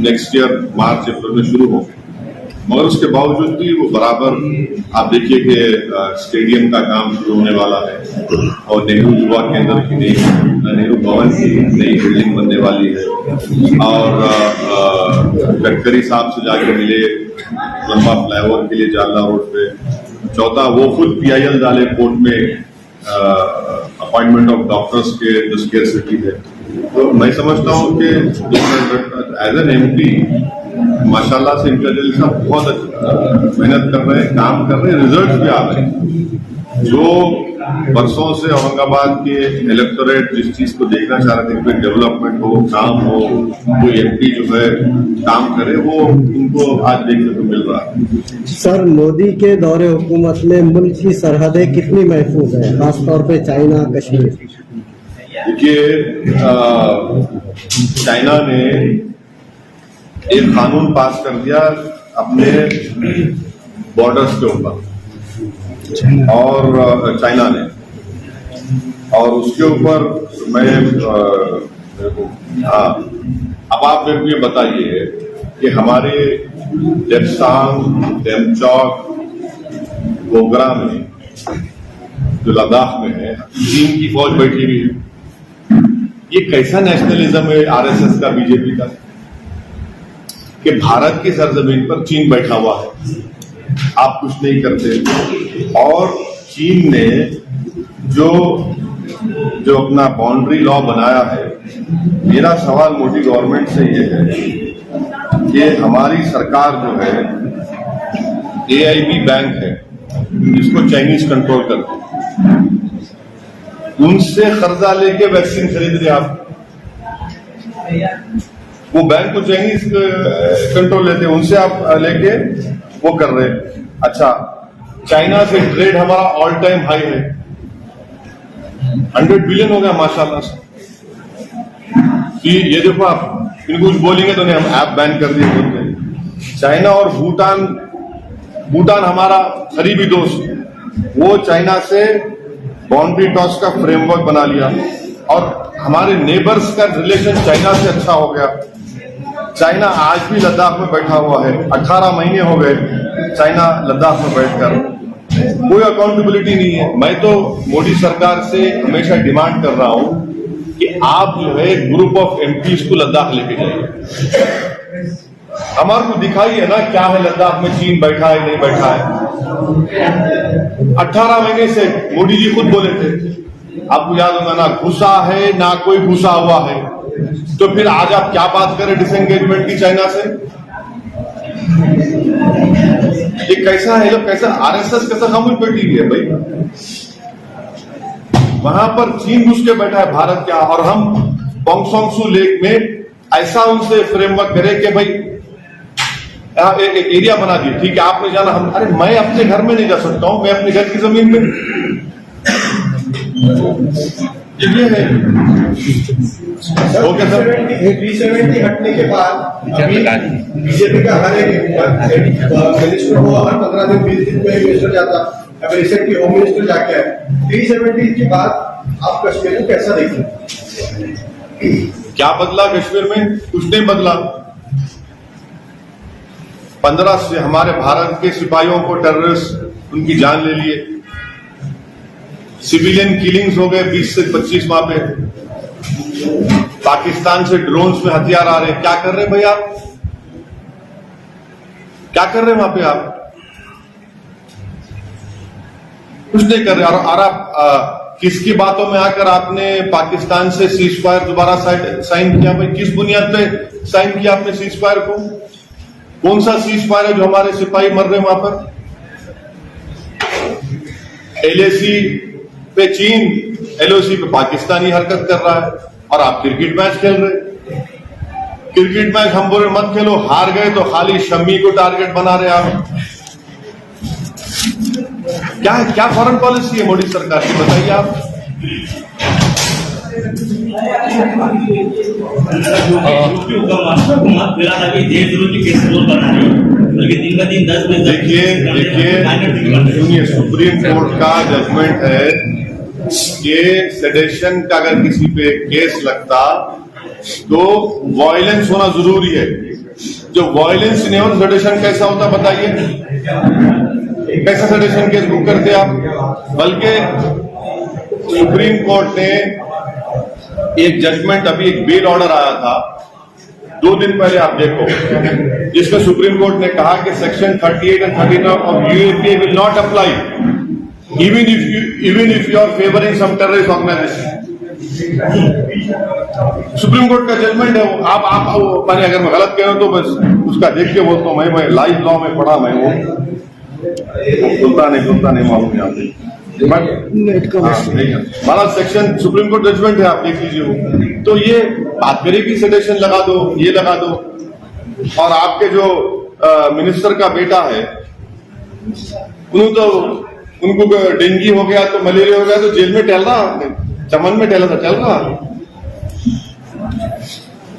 नेक्स्ट ईयर मार्च अप्रैल में शुरू होंगे, मगर उसके बावजूद भी वो बराबर आप देखिए कि स्टेडियम का काम शुरू होने वाला है और नेहरू युवा केंद्र की नई, नेहरू भवन की नई बिल्डिंग बनने वाली है। और गडकरी साहब से जाके मिले लंबा फ्लाईओवर के लिए जालना रोड पे। चौथा, वो खुद PIL डाले कोर्ट में अपॉइंटमेंट ऑफ डॉक्टर्स के जो स्केर्सिटी है। तो मैं समझता हूँ कि एज एन MP माशाल्लाह से इनका दिल सब बहुत मेहनत कर रहे हैं, काम कर रहे हैं, रिजल्ट भी आ रहे हैं। जो बरसों से औरंगाबाद के इलेक्टोरेट जिस चीज को देखना चाह रहे थे कि डेवलपमेंट हो, काम हो, कोई एमपी जो है काम करे, वो उनको आज देखने को मिल रहा है। सर, मोदी के दौरे हुकूमत में मुल्क की सरहदें कितनी महफूज है, खासतौर पे चाइना कश्मीर? देखिए, चाइना ने एक कानून पास कर दिया अपने बॉर्डर्स के ऊपर, और चाइना ने, और उसके ऊपर मैं अब आप मेरे को ये बताइए कि हमारे डेप्सांग, डेमचौक, गोगरा में जो लद्दाख में है, चीन की फौज बैठी हुई है। ये कैसा नेशनलिज्म है आरएसएस का, बीजेपी का, कि भारत की सरजमीन पर चीन बैठा हुआ है, आप कुछ नहीं करते। और चीन ने जो अपना बाउंड्री लॉ बनाया है, मेरा सवाल मोदी गवर्नमेंट से ये है कि हमारी सरकार जो है, एआईबी बैंक है जिसको चाइनीज कंट्रोल करते हैं, उनसे कर्जा लेके वैक्सीन खरीद रहे आप। वो बैंक को चाइनीज कंट्रोल लेते हैं, उनसे आप लेके वो कर रहे हैं। अच्छा, चाइना से ट्रेड हमारा ऑल टाइम हाई है, 100 बिलियन हो गया माशाल्लाह से। ये देखो, आप इनको कुछ बोलेंगे तो नहीं, हम ऐप बैन कर दिए बोलते हैं। चाइना और भूटान हमारा करीबी दोस्त, वो चाइना से बाउंड्री टॉस का फ्रेमवर्क बना लिया, और हमारे नेबर्स का रिलेशन चाइना से अच्छा हो गया। चाइना आज भी लद्दाख में बैठा हुआ है, 18 महीने हो गए चाइना लद्दाख में बैठकर, कोई अकाउंटेबिलिटी नहीं है। मैं तो मोदी सरकार से हमेशा डिमांड कर रहा हूं कि आप जो है ग्रुप ऑफ एमपीज को लद्दाख लेके जाइए, हमारे को दिखाइए ना क्या है लद्दाख में, चीन बैठा है नहीं बैठा है। 18 महीने से मोदी जी खुद बोले थे, आपको याद होगा ना, घुसा है ना कोई घुसा हुआ है, तो फिर आज आप क्या बात करें डिसएंगेजमेंट की चाइना से? ये कैसा है, लोग कैसा, आरएसएस कैसा खामोश बैठी हुई है भाई? वहां पर चीन घुस के बैठा है भारत का, और हम बोंगसोंगसू लेक में ऐसा उनसे फ्रेमवर्क करें कि भाई एक एरिया बना दिए, ठीक है आपने जाना, हम, अरे मैं अपने घर में नहीं जा सकता हूं, मैं अपने घर की जमीन में, ये है। ओके सर, 370 हटने के बाद बीजेपी का हर एक मिनिस्टर हो, हर 15 दिन 20 दिन में मिनिस्टर जाता, अगर रिसेंटली होम मिनिस्टर जाके आए। 370 के बाद आप कश्मीर को कैसा देखते? क्या बदला कश्मीर में? कुछ नहीं बदला। 15 से हमारे भारत के सिपाहियों को टेररिस्ट उनकी जान ले लिए, सिविलियन किलिंग्स हो गए 20 से 25 वहां पे, पाकिस्तान से ड्रोन्स में हथियार आ रहे हैं। क्या कर रहे हैं भाई आप? क्या कर रहे हैं वहां पे आप? कुछ नहीं कर रहे। और आप किसकी बातों में आकर आपने पाकिस्तान से सीज फायर दोबारा साइन किया भाई? किस बुनियाद पे साइन किया आपने सीज फायर को? कौन सा सीज फायर है जो हमारे सिपाही मर रहे हैं वहां पर? एलएसी पे चीन, एलओसी पे पाकिस्तानी हरकत कर रहा है, और आप क्रिकेट मैच खेल रहे। क्रिकेट मैच हम बोले मत खेलो, हार गए तो खाली शम्मी को टारगेट बना रहे आप। क्या फॉरेन पॉलिसी है मोदी सरकार की, बताइए आप। हुकूमत मिला था कि देश विरोधी केस रोल बना रही है, बल्कि दिन का दिन 10 में देखिए सुनिए, सुप्रीम कोर्ट का जजमेंट है कि सेडेशन का अगर किसी पे केस लगता तो वायलेंस होना जरूरी है। जो वायलेंस नहीं हो, सेडेशन कैसा होता बताइए? कैसा सेडेशन केस बुक करते आप? बल्कि सुप्रीम कोर्ट ने एक जजमेंट, अभी एक बेल ऑर्डर आया था 2 दिन पहले, आप देखो, जिसमें सुप्रीम कोर्ट ने कहा कि section 38 and 39 of UAPA will not apply even if you are favoring some terrorist organization. Supreme court का जजमेंट है वो। आप मैंने अगर मैं गलत कह रहा हूं तो बस उसका देख के बोलता हूं, मैं लाइव लॉ में पढ़ा, मैं वो बोलता नहीं मालूम यहाँ पे। हमारा सेक्शन सुप्रीम कोर्ट जजमेंट है, आप देख लीजिए वो। तो ये बात करेगी सेडेशन लगा दो, ये लगा दो। और आपके जो मिनिस्टर का बेटा है, उनको डेंगू हो गया तो मलेरिया हो गया तो जेल में टहल रहा, चमन में टहल रहा।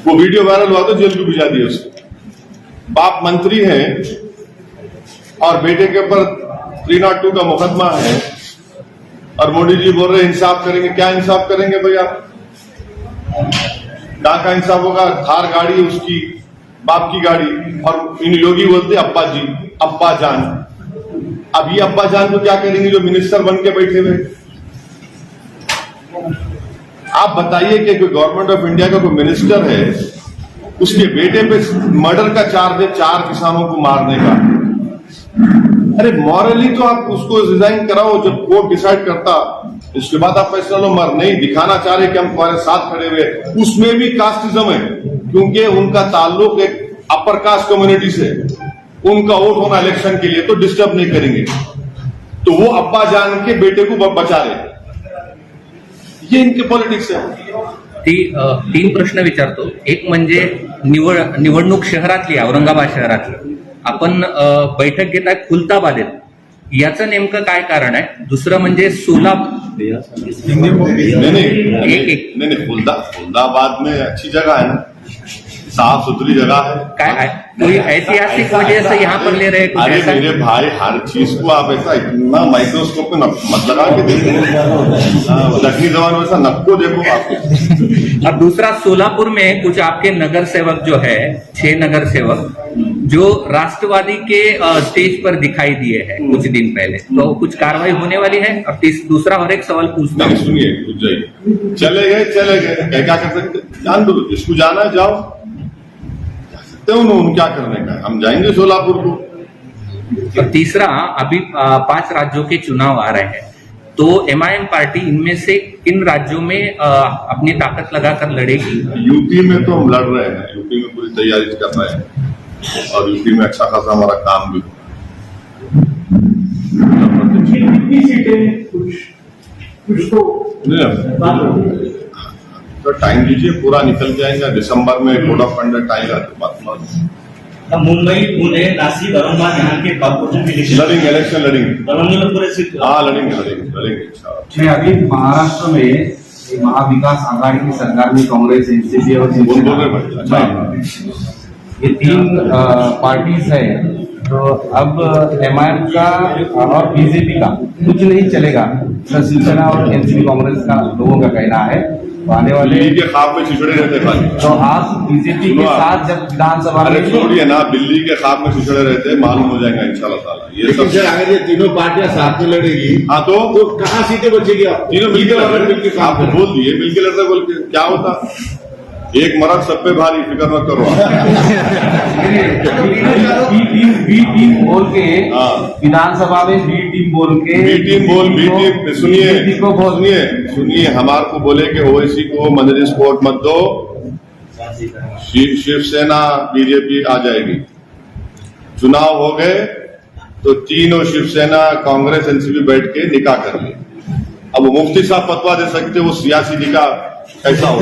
वो वीडियो वायरल हुआ तो जेल को भिजा दिया उसको। बाप मंत्री है और बेटे के ऊपर 302 का मुकदमा है, और मोदी जी बोल रहे इंसाफ करेंगे। क्या इंसाफ करेंगे भाई आप? कहां का इंसाफ होगा? थार गाड़ी उसकी, बाप की गाड़ी, और इन योगी बोलते अब्बा जी, अब्बा जान। अब ये अब्बा जान को क्या करेंगे जो मिनिस्टर बन के बैठे हुए? आप बताइए कि कोई गवर्नमेंट ऑफ इंडिया का कोई मिनिस्टर है, उसके बेटे पे मर्डर का चार्ज है 4 किसानों को मारने का। अरे मॉरली तो आप उसको रिजाइन कराओ जब कोर्ट डिसाइड करता, उसके बाद आप फैसला लो। मर नहीं दिखाना चाह रहे कि हम तुम्हारे साथ खड़े हुए, उसमें भी कास्टिज्म है, क्योंकि उनका ताल्लुक एक अपर कास्ट कम्युनिटी से। उनका वोट होना इलेक्शन के लिए तो डिस्टर्ब नहीं करेंगे, तो वो अब्बा जान के बेटे को बचा रहे। ये इनके पॉलिटिक्स है। ती 3 प्रश्न विचारतो। एक म्हणजे निवडणूक शहरातली, औरंगाबाद शहरातली आपण बैठक घेताय खुलताबादेत, याचं नेमकं काय कारण आहे? दुसरं म्हणजे सोलापूर, नहीं खुलदाबाद में अच्छी जगह है ना, साफ सुथरी जगह है। काय आहे? कोई ऐतिहासिक वजह से यहाँ पर ले रहे कुछ अरे ऐसा? मेरे भाई, हर चीज को आप ऐसा इतना माइक्रोस्कोप में मत लगा के देखो। दक्षिणी जवान वैसा नक्को देखो आप। और दूसरा, सोलापुर में कुछ आपके नगर सेवक जो है, 6 नगर सेवक जो राष्ट्रवादी के स्टेज पर दिखाई दिए हैं कुछ दिन पहले, तो कुछ कार्रवाई होने वाली है? और दूसरा और एक सवाल पूछता हूँ। सुनिए, रुक जाइए। चले गए क्या कर सकते? जान दो, जिसको जाना है जाओ, उन्होंने क्या करने का, हम जाएंगे सोलापुर को। और तीसरा, अभी 5 राज्यों के चुनाव आ रहे हैं, तो एमआईएम पार्टी इनमें से किन राज्यों में अपनी ताकत लगाकर लड़ेगी? यूपी में तो हम लड़ रहे हैं, यूपी में पूरी तैयारी कर रहे हैं, और यूपी में अच्छा खासा हमारा काम भी कितनी सीटें कुछ तो टाइम दीजिए, पूरा निकल जाएगा। दिसंबर में कोड ऑफ कंडक्ट आएगा तो बात। मुंबई, पुणे, नासिक, औरंगाबाद यहाँ के कॉर्पोरेशन इलेक्शन लड़ेंगे, इलेक्शन लड़ेंगे। दरभंगा पूरे सीट। हाँ लड़ेंगे। नहीं, अभी महाराष्ट्र में महाविकास आघाड़ी की सरकार में कांग्रेस, एनसीपी और ये 3 पार्टीज है, तो अब एमआईएम का और बीजेपी का कुछ नहीं चलेगा। शिवसेना और एनसीपी कांग्रेस का लोगों का कहना है आने वाले बिल्ली के ख्वाब में छिछड़े रहते खाली। तो आप बीजेपी के साथ जब विधानसभा अरे में छोड़िए ना, बिल्ली के ख्वाब में छिछड़े रहते, मालूम हो जाएगा इंशाल्लाह ताला। ये सब सर अगर ये तीनों पार्टियां साथ में लड़ेगी, हाँ तो कहाँ सीटें बचेगी? आप तीनों मिलकर आपको बोल दिए, मिलकर लड़ते बोल के क्या होता? एक मर्द सब पे भारी, फिक्र मत करो। बी टीम बोल के हाँ। विधानसभा में बी टीम बोल के सुनिए, हमारे को बोले कि ओवैसी को मंजरी स्पोर्ट मत दो, शिवसेना बीजेपी आ जाएगी। चुनाव हो गए तो तीनों शिवसेना, कांग्रेस, एनसीपी बैठ के निकाह कर लिए। अब मुफ्ती साहब फतवा दे सकते, वो सियासी निकाह कैसा हो?